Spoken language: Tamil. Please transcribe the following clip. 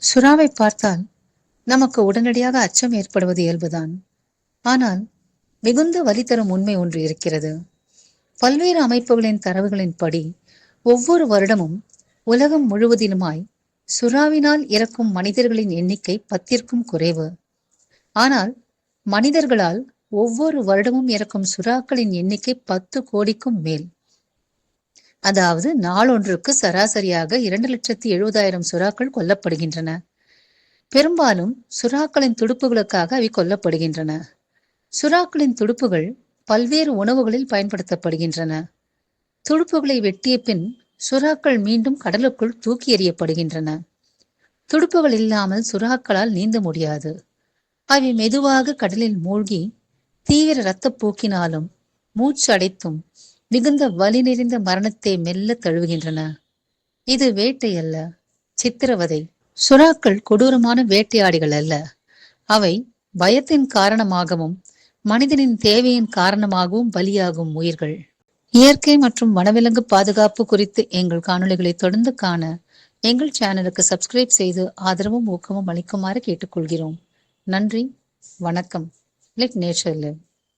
சுறாவை பார்த்தால் நமக்கு உடனடியாக அச்சம் ஏற்படுவது இயல்புதான். ஆனால் மிகுந்த வலி தரும் உண்மை ஒன்று இருக்கிறது. பல்வேறு அமைப்புகளின் தரவுகளின்படி ஒவ்வொரு வருடமும் உலகம் முழுவதிலுமாய் சுறாவினால் இறக்கும் மனிதர்களின் எண்ணிக்கை 10ற்கும் குறைவு. ஆனால் மனிதர்களால் ஒவ்வொரு வருடமும் இறக்கும் சுறாக்களின் எண்ணிக்கை 10 கோடிக்கும் மேல். அதாவது நாளொன்றுக்கு சராசரியாக 2,70,70,000 சுறாக்கள் கொல்லப்படுகின்றன. பெரும்பாலும் சுறாக்களின் துடுப்புகளுக்காக அவை கொல்லப்படுகின்றன. சுறாக்களின் துடுப்புகள் பல்வேறு உணவுகளில் பயன்படுத்தப்படுகின்றன. துடுப்புகளை வெட்டிய பின் சுறாக்கள் மீண்டும் கடலுக்குள் தூக்கி எறியப்படுகின்றன. துடுப்புகள் இல்லாமல் சுறாக்களால் நீந்த முடியாது. அவை மெதுவாக கடலில் மூழ்கி தீவிர இரத்தப்போக்கினாலும் மூச்சு அடைத்தும் மிகுந்த வலி நிறைந்த மரணத்தை மெல்ல தழுவுகின்றன. இது வேட்டை அல்ல, சித்திரவதை. சுறாக்கள் கொடூரமான வேட்டையாடிகள் அல்ல. அவை பயத்தின் காரணமாகவும் மனிதனின் தேவையின் காரணமாகவும் பலியாகும் உயிர்கள். இயற்கை மற்றும் வனவிலங்கு பாதுகாப்பு குறித்து எங்கள் காணொளிகளை தொடர்ந்து காண எங்கள் சேனலுக்கு சப்ஸ்கிரைப் செய்து ஆதரவும் ஊக்கமும் அளிக்குமாறு கேட்டுக்கொள்கிறோம். நன்றி, வணக்கம். Let nature live.